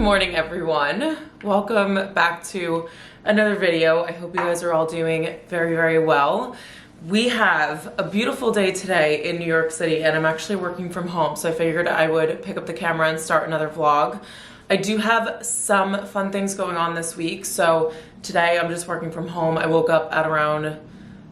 morning, everyone. Welcome back to another video. I hope you guys are all doing very, very well. We have a beautiful day today in New York City, and I'm actually working from home, so I figured I would pick up the camera and start another vlog. I do have some fun things going on this week, so today I'm just working from home. I woke up at around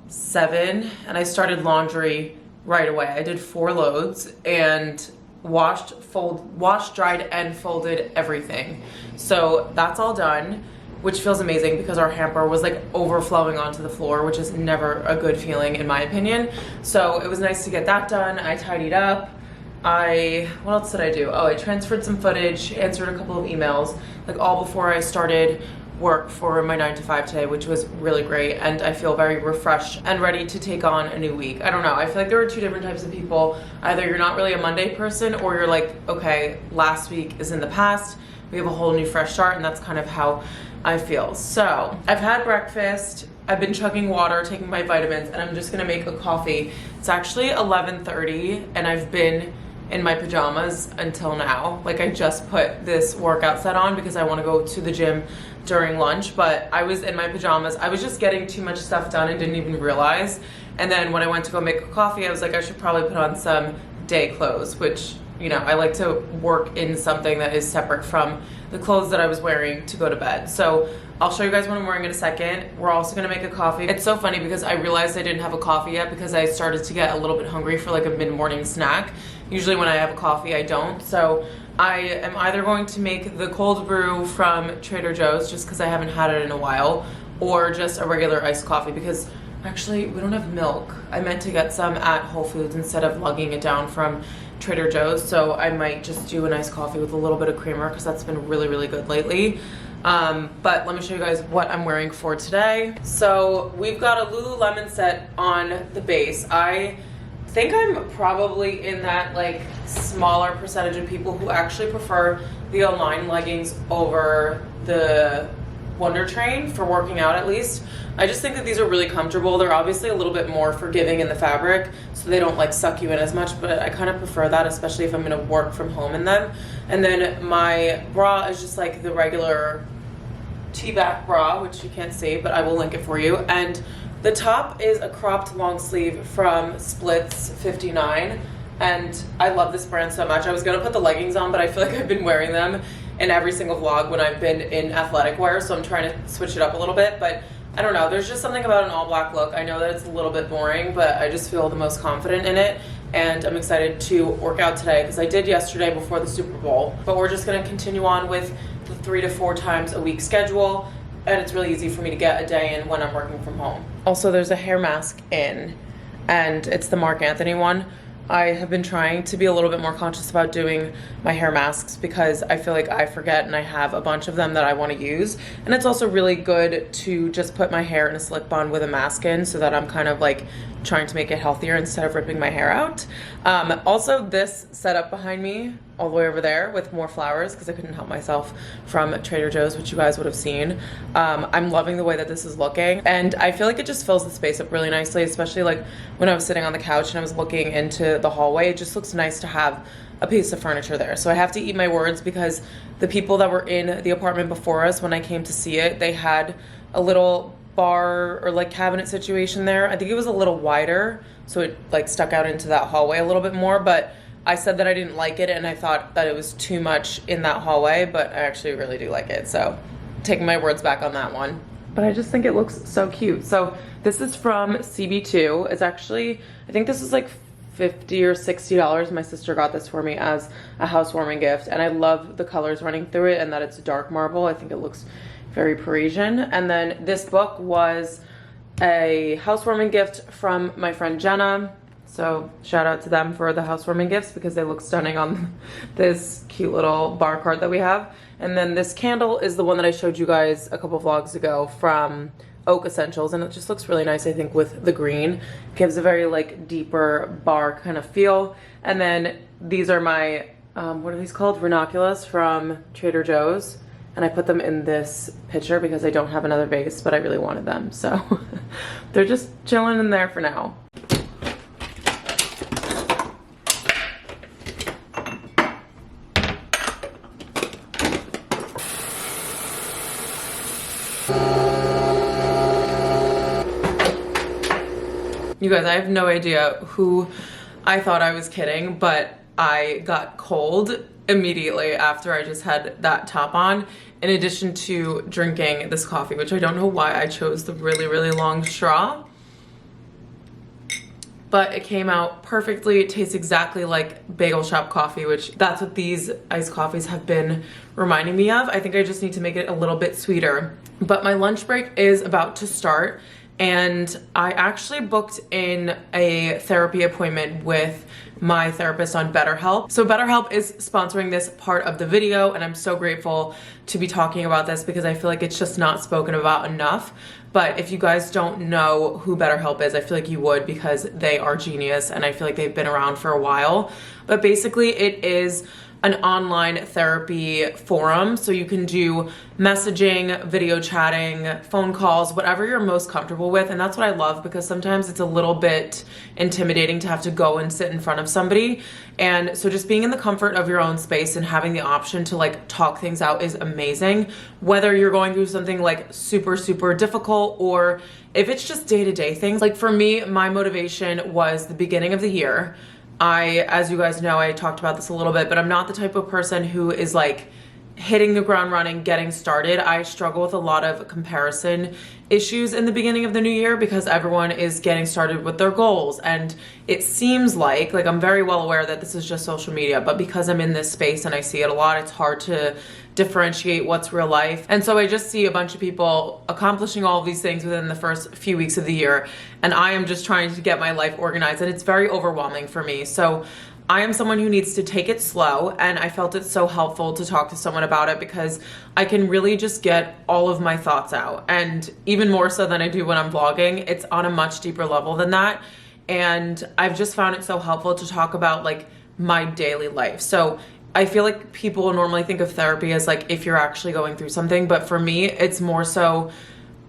7 and I started laundry right away. I did 4 loads and washed, dried, and folded everything. So that's all done, which feels amazing because our hamper was like overflowing onto the floor, which is never a good feeling in my opinion. So it was nice to get that done. I tidied up. What else did I do? Oh, I transferred some footage, answered a couple of emails, like all before I started work for my 9 to 5 today, which was really great, and I feel very refreshed and ready to take on a new week. I don't know, I feel like there are 2 different types of people. Either you're not really a Monday person, or you're like, okay, last week is in the past, we have a whole new fresh start, and that's kind of how I feel. So I've had breakfast, I've been chugging water, taking my vitamins, and I'm just gonna make a coffee. It's actually 11:30 and I've been in my pajamas until now. Like, I just put this workout set on because I want to go to the gym during lunch, but I was in my pajamas. I was just getting too much stuff done and didn't even realize. And then when I went to go make a coffee, I was like, I should probably put on some day clothes, which, you know, I like to work in something that is separate from the clothes that I was wearing to go to bed. So I'll show you guys what I'm wearing in a second. We're also gonna make a coffee. It's so funny because I realized I didn't have a coffee yet because I started to get a little bit hungry for like a mid-morning snack. Usually when I have a coffee, I don't. So I am either going to make the cold brew from Trader Joe's just because I haven't had it in a while, or just a regular iced coffee because actually we don't have milk. I meant to get some at Whole Foods instead of lugging it down from Trader Joe's, so I might just do a nice coffee with a little bit of creamer because that's been really, really good lately. But let me show you guys what I'm wearing for today. So we've got a Lululemon set on the base. I think I'm probably in that like smaller percentage of people who actually prefer the Align leggings over the Wonder Train for working out, at least. I just think that these are really comfortable. They're obviously a little bit more forgiving in the fabric, so they don't like suck you in as much, but I kind of prefer that, especially if I'm gonna work from home in them. And then my bra is just like the regular T-back bra, which you can't see, but I will link it for you. And the top is a cropped long sleeve from Splits 59, and I love this brand so much. I was gonna put the leggings on, but I feel like I've been wearing them in every single vlog when I've been in athletic wear, so I'm trying to switch it up a little bit. But I don't know, there's just something about an all black look. I know that it's a little bit boring, but I just feel the most confident in it, and I'm excited to work out today because I did yesterday before the Super Bowl. But we're just gonna continue on with the 3 to 4 times a week schedule, and it's really easy for me to get a day in when I'm working from home. Also, there's a hair mask in, and it's the Mark Anthony one. I have been trying to be a little bit more conscious about doing my hair masks because I feel like I forget, and I have a bunch of them that I want to use. And it's also really good to just put my hair in a slick bun with a mask in so that I'm kind of like trying to make it healthier instead of ripping my hair out. Also, this setup behind me, all the way over there with more flowers because I couldn't help myself, from Trader Joe's, which you guys would have seen. I'm loving the way that this is looking, and I feel like it just fills the space up really nicely, especially like when I was sitting on the couch and I was looking into the hallway. It just looks nice to have a piece of furniture there. So I have to eat my words because the people that were in the apartment before us, when I came to see it, they had a little bar or like cabinet situation there. I think it was a little wider, so it like stuck out into that hallway a little bit more, but I said that I didn't like it and I thought that it was too much in that hallway, but I actually really do like it, so taking my words back on that one. But I just think it looks so cute. So this is from CB2. It's actually, I think this is like $50 or $60. My sister got this for me as a housewarming gift, and I love the colors running through it and that it's dark marble. I think it looks very Parisian. And then this book was a housewarming gift from my friend Jenna. So shout out to them for the housewarming gifts because they look stunning on this cute little bar cart that we have. And then this candle is the one that I showed you guys a couple vlogs ago from Oak Essentials, and it just looks really nice, I think, with the green. It gives a very like deeper bar kind of feel. And then these are my, what are these called? Ranunculus from Trader Joe's. And I put them in this pitcher because I don't have another vase, but I really wanted them. So they're just chilling in there for now. You guys, I have no idea who I thought I was kidding, but I got cold immediately after I just had that top on, in addition to drinking this coffee, which I don't know why I chose the really, really long straw. But it came out perfectly. It tastes exactly like bagel shop coffee, which that's what these iced coffees have been reminding me of. I think I just need to make it a little bit sweeter. But my lunch break is about to start, and I actually booked in a therapy appointment with my therapist on BetterHelp. So BetterHelp is sponsoring this part of the video, and I'm so grateful to be talking about this because I feel like it's just not spoken about enough. But if you guys don't know who BetterHelp is, I feel like you would, because they are genius and I feel like they've been around for a while. But basically it is an online therapy forum, so you can do messaging, video chatting, phone calls, whatever you're most comfortable with. And that's what I love, because sometimes it's a little bit intimidating to have to go and sit in front of somebody. And so just being in the comfort of your own space and having the option to like talk things out is amazing, whether you're going through something like super, super difficult, or if it's just day-to-day things. Like for me, my motivation was the beginning of the year. As you guys know, I talked about this a little bit, but I'm not the type of person who is like hitting the ground running, getting started. I struggle with a lot of comparison issues in the beginning of the new year because everyone is getting started with their goals. And it seems like I'm very well aware that this is just social media, but because I'm in this space and I see it a lot, it's hard to differentiate what's real life. And so I just see a bunch of people accomplishing all of these things within the first few weeks of the year, and I am just trying to get my life organized, and it's very overwhelming for me. So I am someone who needs to take it slow, and I felt it so helpful to talk to someone about it because I can really just get all of my thoughts out. And even more so than I do when I'm vlogging, it's on a much deeper level than that. And I've just found it so helpful to talk about like my daily life. So I feel like people normally think of therapy as like if you're actually going through something, but for me, it's more so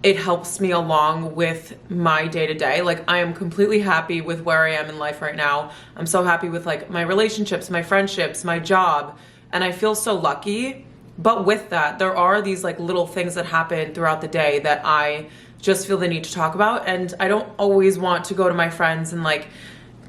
it helps me along with my day-to-day. Like I am completely happy with where I am in life right now. I'm so happy with like my relationships, my friendships, my job, and I feel so lucky. But with that, there are these like little things that happen throughout the day that I just feel the need to talk about. And I don't always want to go to my friends and like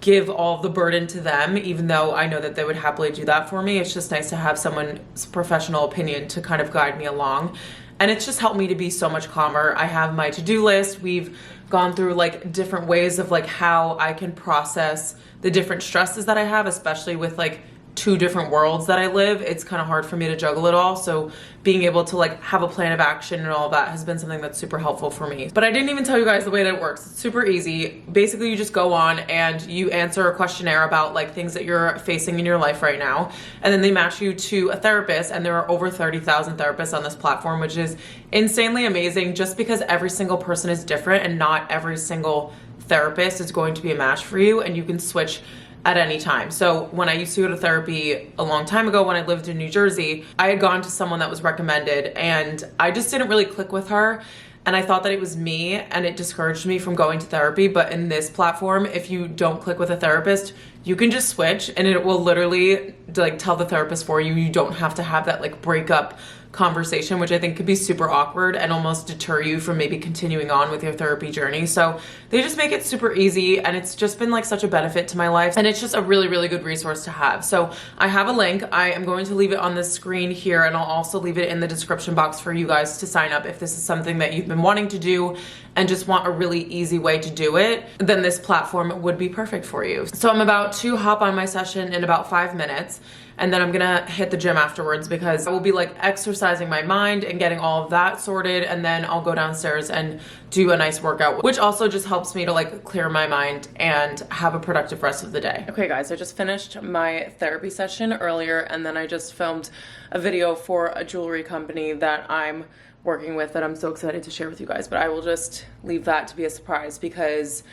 give all the burden to them, even though I know that they would happily do that for me. It's just nice to have someone's professional opinion to kind of guide me along. And it's just helped me to be so much calmer. I have my to-do list. We've gone through like different ways of like how I can process the different stresses that I have, especially with like two different worlds that I live. It's kind of hard for me to juggle it all. So being able to like have a plan of action and all that has been something that's super helpful for me. But I didn't even tell you guys the way that it works. It's super easy. Basically, you just go on and you answer a questionnaire about like things that you're facing in your life right now. And then they match you to a therapist, and there are over 30,000 therapists on this platform, which is insanely amazing just because every single person is different and not every single therapist is going to be a match for you, and you can switch at any time. So when I used to go to therapy a long time ago when I lived in New Jersey, I had gone to someone that was recommended, and I just didn't really click with her. And I thought that it was me, and it discouraged me from going to therapy. But in this platform, if you don't click with a therapist, you can just switch and it will literally like tell the therapist for you. You don't have to have that like breakup conversation, which I think could be super awkward and almost deter you from maybe continuing on with your therapy journey. So they just make it super easy, and it's just been like such a benefit to my life, and it's just a really, really good resource to have. So I have a link. I am going to leave it on the screen here, and I'll also leave it in the description box for you guys to sign up if this is something that you've been wanting to do and just want a really easy way to do it. Then this platform would be perfect for you. So I'm about to hop on my session in about 5 minutes, and then I'm gonna hit the gym afterwards because I will be like exercising my mind and getting all of that sorted, and then I'll go downstairs and do a nice workout, which also just helps me to like clear my mind and have a productive rest of the day. Okay guys, I just finished my therapy session earlier, and then I just filmed a video for a jewelry company that I'm working with that I'm so excited to share with you guys, but I will just leave that to be a surprise because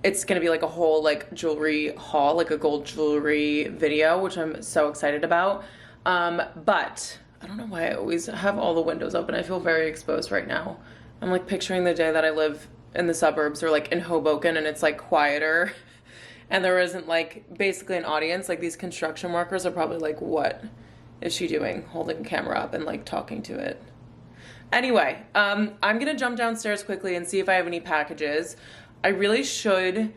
it's gonna be like a whole like jewelry haul, like a gold jewelry video, which I'm so excited about. But I don't know why I always have all the windows open. I feel very exposed right now. I'm like picturing the day that I live in the suburbs or like in Hoboken, and it's like quieter and there isn't like basically an audience. Like these construction workers are probably like, what is she doing? Holding a camera up and like talking to it. Anyway, I'm gonna jump downstairs quickly and see if I have any packages. I really should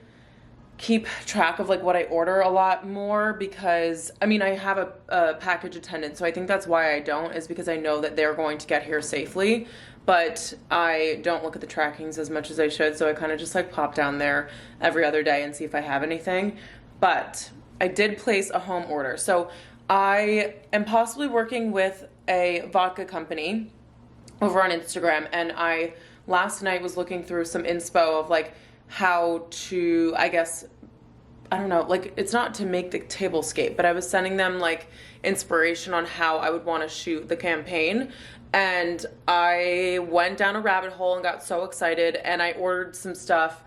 keep track of like what I order a lot more because I mean I have a package attendant, so I think that's why I don't, is because I know that they're going to get here safely, but I don't look at the trackings as much as I should, so I kind of just like pop down there every other day and see if I have anything. But I did place a home order, so I am possibly working with a vodka company over on Instagram, and I last night was looking through some inspo of like how to, I guess, I don't know, like it's not to make the tablescape, but I was sending them like inspiration on how I would want to shoot the campaign, and I went down a rabbit hole and got so excited, and I ordered some stuff.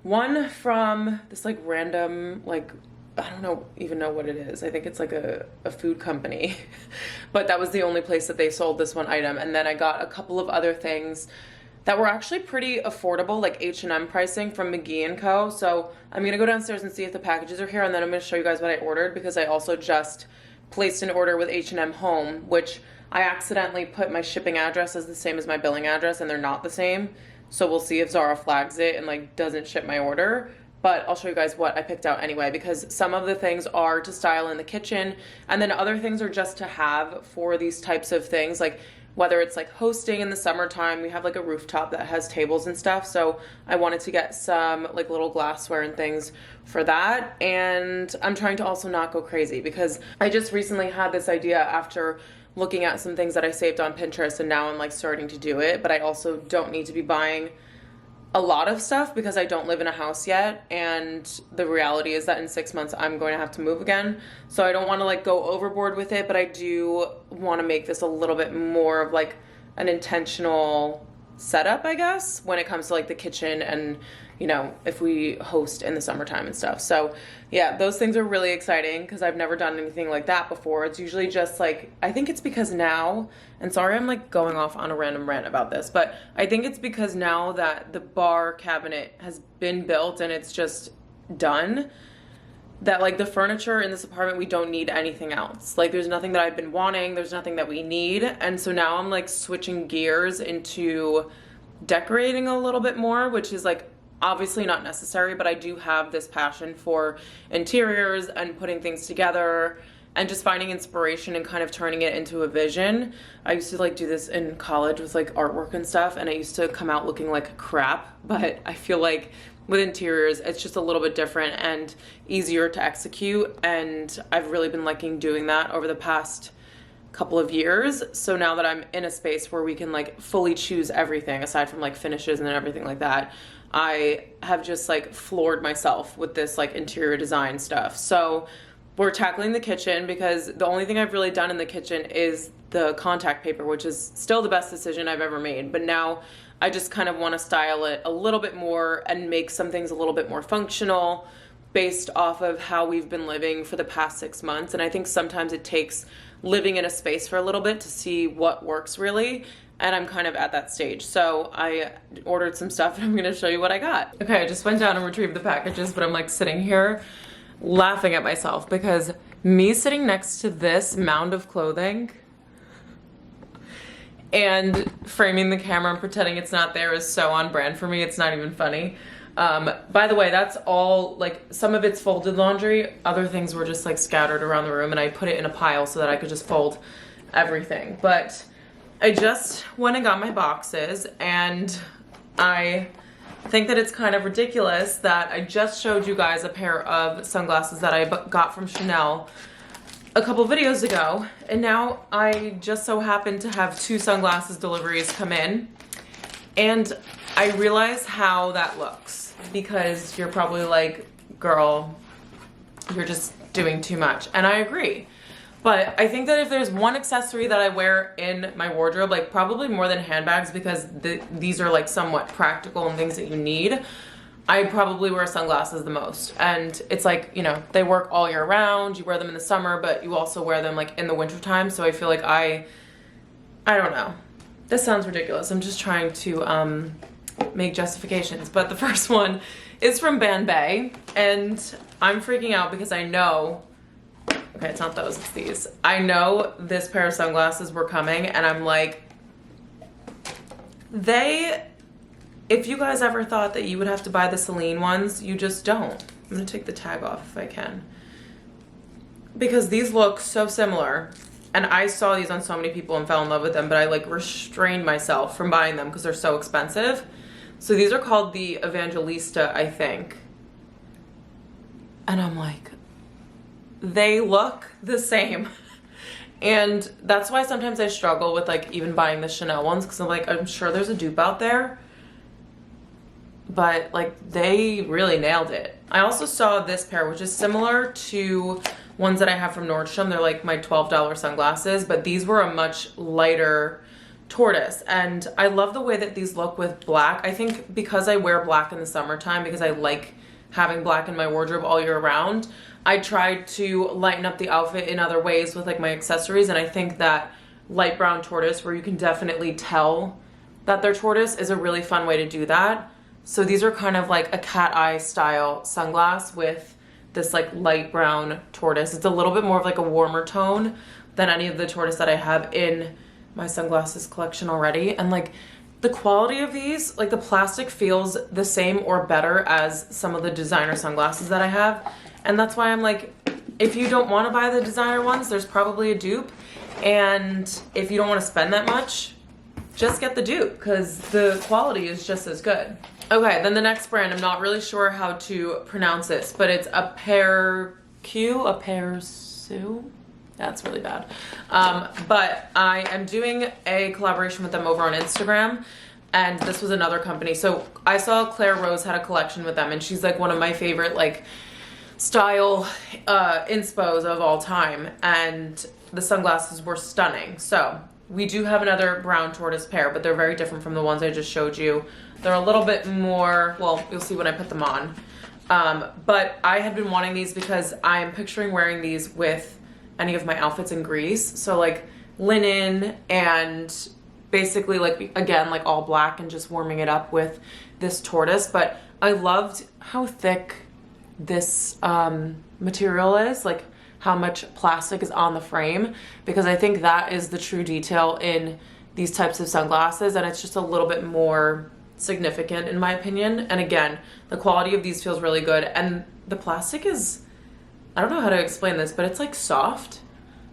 One from this like random, like, I don't even know what it is. I think it's like a food company, but that was the only place that they sold this one item. And then I got a couple of other things that were actually pretty affordable, like H&M pricing from McGee & Co. So I'm gonna go downstairs and see if the packages are here, and then I'm gonna show you guys what I ordered, because I also just placed an order with H&M Home, which I accidentally put my shipping address as the same as my billing address, and they're not the same. So we'll see if Zara flags it and like doesn't ship my order. But I'll show you guys what I picked out anyway, because some of the things are to style in the kitchen, and then other things are just to have for these types of things, like whether it's like hosting in the summertime. We have like a rooftop that has tables and stuff, so I wanted to get some like little glassware and things for that. And I'm trying to also not go crazy, because I just recently had this idea after looking at some things that I saved on Pinterest, and now I'm like starting to do it. But I also don't need to be buying a lot of stuff because I don't live in a house yet, and the reality is that in 6 months I'm going to have to move again. So I don't want to like go overboard with it, but I do want to make this a little bit more of like an intentional setup, I guess, when it comes to like the kitchen and, you know, if we host in the summertime and stuff. So yeah, those things are really exciting because I've never done anything like that before. It's usually just like, I think it's because now, and sorry I'm like going off on a random rant about this, but I think it's because now that the bar cabinet has been built and it's just done, that like the furniture in this apartment, we don't need anything else. Like there's nothing that I've been wanting, there's nothing that we need. And so now I'm like switching gears into decorating a little bit more, which is like obviously not necessary, but I do have this passion for interiors and putting things together and just finding inspiration and kind of turning it into a vision. I used to like do this in college with like artwork and stuff, and it used to come out looking like crap, but I feel like with interiors, it's just a little bit different and easier to execute, and I've really been liking doing that over the past couple of years. So now that I'm in a space where we can like fully choose everything aside from like finishes and everything like that, I have just like floored myself with this like interior design stuff. So we're tackling the kitchen because the only thing I've really done in the kitchen is the contact paper, which is still the best decision I've ever made. But now I just kind of want to style it a little bit more and make some things a little bit more functional based off of how we've been living for the past 6 months. And I think sometimes it takes living in a space for a little bit to see what works really. And I'm kind of at that stage. So I ordered some stuff and I'm gonna show you what I got. Okay, I just went down and retrieved the packages, but I'm like sitting here laughing at myself because me sitting next to this mound of clothing and framing the camera and pretending it's not there is so on brand for me. It's not even funny. By the way, that's all, like, some of it's folded laundry. Other things were just like scattered around the room, and I put it in a pile so that I could just fold everything. But I just went and got my boxes, and I think that it's kind of ridiculous that I just showed you guys a pair of sunglasses that I got from Chanel a couple videos ago, and now I just so happen to have 2 sunglasses deliveries come in, and I realize how that looks, because you're probably like, girl, you're just doing too much, and I agree. But I think that if there's one accessory that I wear in my wardrobe, like probably more than handbags, because these are like somewhat practical and things that you need, I probably wear sunglasses the most. And it's like, you know, they work all year round. You wear them in the summer, but you also wear them like in the wintertime. So I feel like I don't know. This sounds ridiculous. I'm just trying to make justifications. But the first one is from Bay, and I'm freaking out because I know, okay, it's not those, it's these. I know this pair of sunglasses were coming, and I'm like, If you guys ever thought that you would have to buy the Celine ones, you just don't. I'm gonna take the tag off if I can. Because these look so similar. And I saw these on so many people and fell in love with them, but I like restrained myself from buying them because they're so expensive. So these are called the Evangelista, I think. And I'm like, they look the same. And that's why sometimes I struggle with like even buying the Chanel ones, because I'm like, I'm sure there's a dupe out there. But like they really nailed it. I also saw this pair, which is similar to ones that I have from Nordstrom. They're like my $12 sunglasses, but these were a much lighter tortoise. And I love the way that these look with black. I think because I wear black in the summertime, because I like having black in my wardrobe all year round, I tried to lighten up the outfit in other ways with like my accessories. And I think that light brown tortoise, where you can definitely tell that they're tortoise, is a really fun way to do that. So these are kind of like a cat eye style sunglass with this like light brown tortoise. It's a little bit more of like a warmer tone than any of the tortoise that I have in my sunglasses collection already. And like the quality of these, like the plastic feels the same or better as some of the designer sunglasses that I have. And that's why I'm like, if you don't want to buy the designer ones, there's probably a dupe. And if you don't want to spend that much, just get the dupe because the quality is just as good. Okay, then the next brand, I'm not really sure how to pronounce this, but it's a Pair Sue. That's really bad. But I am doing a collaboration with them over on Instagram, and this was another company. So I saw Claire Rose had a collection with them, and she's like one of my favorite like style inspos of all time, and the sunglasses were stunning. So we do have another brown tortoise pair, but they're very different from the ones I just showed you. They're a little bit more, well, you'll see when I put them on. But I had been wanting these because I'm picturing wearing these with any of my outfits in Greece. So like linen and basically like, again, like all black and just warming it up with this tortoise. But I loved how thick this material is, like how much plastic is on the frame, because I think that is the true detail in these types of sunglasses, and it's just a little bit more significant in my opinion. And again, the quality of these feels really good, and the plastic is, I don't know how to explain this, but it's like soft.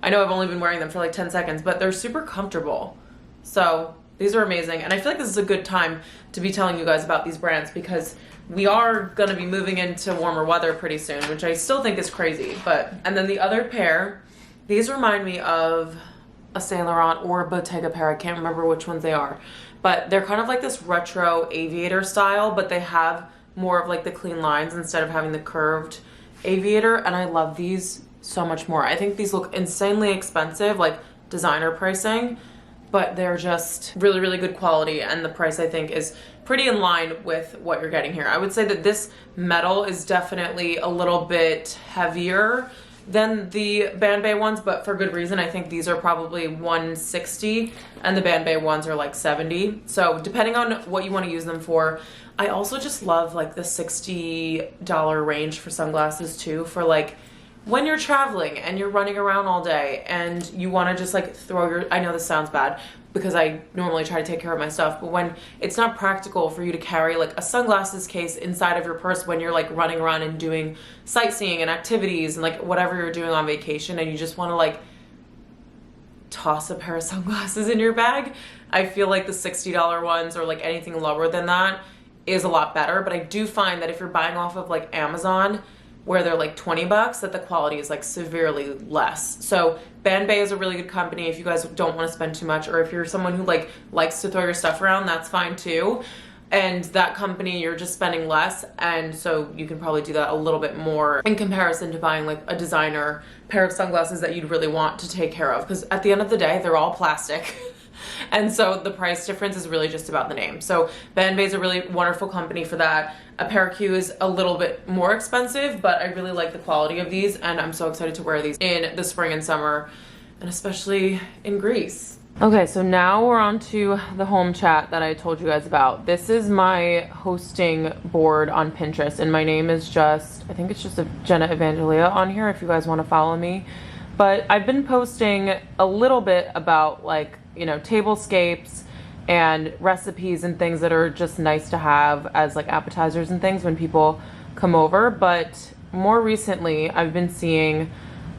I know I've only been wearing them for like 10 seconds, but they're super comfortable. So these are amazing, and I feel like this is a good time to be telling you guys about these brands because we are going to be moving into warmer weather pretty soon, which I still think is crazy. But, and then the other pair, these remind me of a Saint Laurent or a Bottega pair. I can't remember which ones they are, but they're kind of like this retro aviator style, but they have more of like the clean lines instead of having the curved aviator. And I love these so much more. I think these look insanely expensive, like designer pricing, but they're just really, really good quality. And the price I think is pretty in line with what you're getting here. I would say that this metal is definitely a little bit heavier than the Banbay ones, but for good reason. I think these are probably 160 and the Banbay ones are like 70. So depending on what you want to use them for. I also just love like the $60 range for sunglasses too, for like when you're traveling and you're running around all day and you want to just like throw your, I know this sounds bad because I normally try to take care of my stuff, but when it's not practical for you to carry like a sunglasses case inside of your purse when you're like running around and doing sightseeing and activities and like whatever you're doing on vacation, and you just want to like toss a pair of sunglasses in your bag, I feel like the $60 ones or like anything lower than that is a lot better. But I do find that if you're buying off of like Amazon, where they're like 20 bucks, that the quality is like severely less. So Banbay is a really good company if you guys don't want to spend too much, or if you're someone who like likes to throw your stuff around, that's fine too. And that company, you're just spending less, and so you can probably do that a little bit more in comparison to buying like a designer pair of sunglasses that you'd really want to take care of, because at the end of the day, they're all plastic. And so the price difference is really just about the name. So Banbay is a really wonderful company for that. A Parakew is a little bit more expensive, but I really like the quality of these, and I'm so excited to wear these in the spring and summer, and especially in Greece. Okay, so now we're on to the home chat that I told you guys about. This is my hosting board on Pinterest, and my name is just, I think it's just a Jenna Evangelia on here if you guys want to follow me. But I've been posting a little bit about like, you know, tablescapes and recipes and things that are just nice to have as like appetizers and things when people come over. But more recently, I've been seeing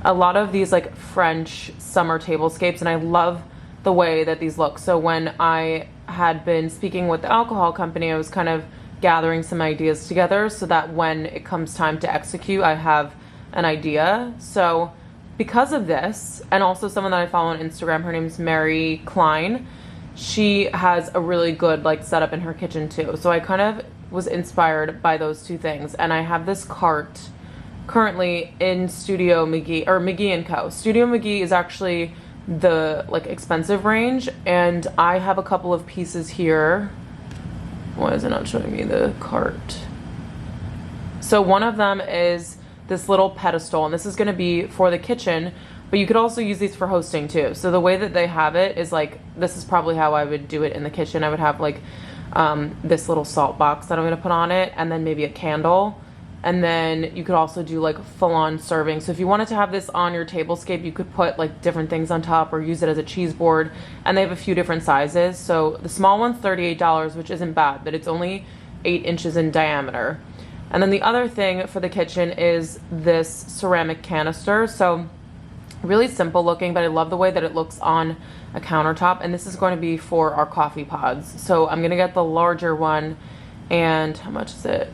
a lot of these like French summer tablescapes, and I love the way that these look. So when I had been speaking with the alcohol company, I was kind of gathering some ideas together so that when it comes time to execute, I have an idea. So because of this, and also someone that I follow on Instagram, her name's Mary Klein, she has a really good like setup in her kitchen too. So I kind of was inspired by those two things, and I have this cart currently in Studio McGee, or McGee & Co. Studio McGee is actually the like expensive range, and I have a couple of pieces here. Why is it not showing me the cart? So one of them is this little pedestal, and this is going to be for the kitchen, but you could also use these for hosting too. So the way that they have it is like, this is probably how I would do it in the kitchen. I would have like this little salt box that I'm going to put on it, and then maybe a candle. And then you could also do like full-on serving. So if you wanted to have this on your tablescape, you could put like different things on top or use it as a cheese board. And they have a few different sizes. So the small one's $38, which isn't bad, but it's only 8 inches in diameter. And then the other thing for the kitchen is this ceramic canister. So really simple looking, but I love the way that it looks on a countertop. And this is going to be for our coffee pods. So I'm going to get the larger one. And how much is it?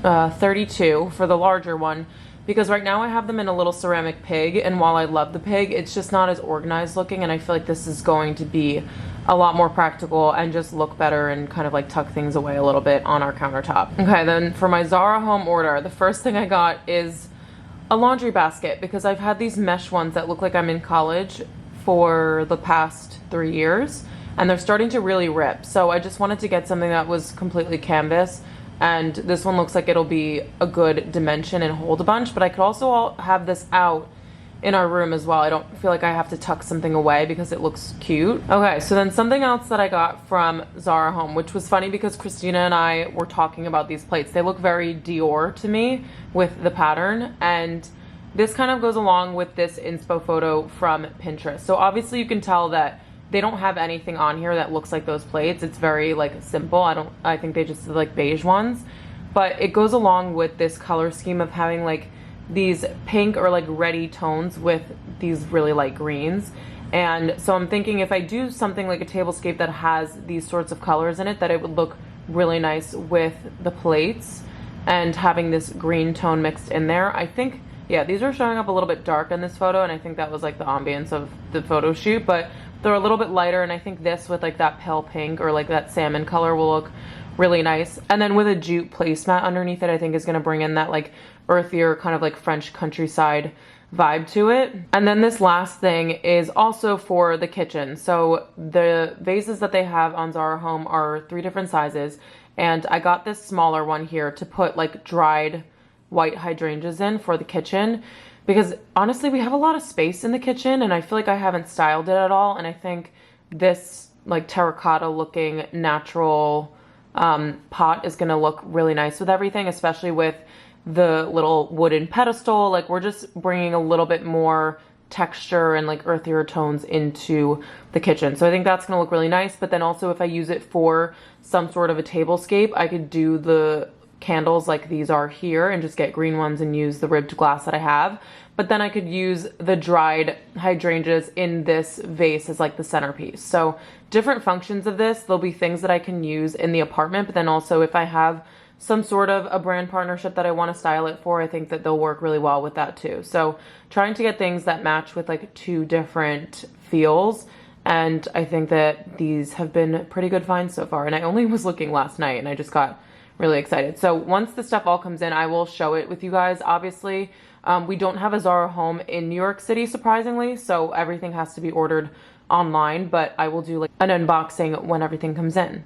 32 for the larger one, because right now I have them in a little ceramic pig, and while I love the pig, it's just not as organized looking, and I feel like this is going to be a lot more practical and just look better and kind of like tuck things away a little bit on our countertop. Okay, then for my Zara home order, the first thing I got is a laundry basket, because I've had these mesh ones that look like I'm in college for the past 3 years, and they're starting to really rip. So I just wanted to get something that was completely canvas. And this one looks like it'll be a good dimension and hold a bunch, but I could also have this out in our room as well. I don't feel like I have to tuck something away because it looks cute. Okay, so then something else that I got from Zara Home, which was funny because Christina and I were talking about these plates. They look very Dior to me with the pattern, and this kind of goes along with this inspo photo from Pinterest. So obviously you can tell that they don't have anything on here that looks like those plates. It's very like simple. I think they just did like beige ones, but it goes along with this color scheme of having like these pink or like reddy tones with these really light greens. And so I'm thinking if I do something like a tablescape that has these sorts of colors in it, that it would look really nice with the plates and having this green tone mixed in there. I think, yeah, these are showing up a little bit dark in this photo, and I think that was like the ambience of the photo shoot, but they're a little bit lighter, and I think this with like that pale pink or like that salmon color will look really nice. And then with a jute placemat underneath it, I think is going to bring in that like earthier kind of like French countryside vibe to it. And then this last thing is also for the kitchen. So the vases that they have on Zara Home are 3 different sizes, and I got this smaller one here to put like dried white hydrangeas in for the kitchen, because honestly we have a lot of space in the kitchen and I feel like I haven't styled it at all. And I think this like terracotta looking natural pot is gonna look really nice with everything, especially with the little wooden pedestal. Like we're just bringing a little bit more texture and like earthier tones into the kitchen. So I think that's gonna look really nice. But then also if I use it for some sort of a tablescape, I could do the candles like these are here and just get green ones and use the ribbed glass that I have. But then I could use the dried hydrangeas in this vase as like the centerpiece. So different functions of this. There'll be things that I can use in the apartment, but then also if I have some sort of a brand partnership that I want to style it for, I think that they'll work really well with that too. So trying to get things that match with like 2 different feels. And I think that these have been pretty good finds so far. And I only was looking last night and I just got really excited. So once the stuff all comes in, I will show it with you guys. Obviously, we don't have a Zara Home in New York City, surprisingly, so everything has to be ordered online, but I will do like an unboxing when everything comes in.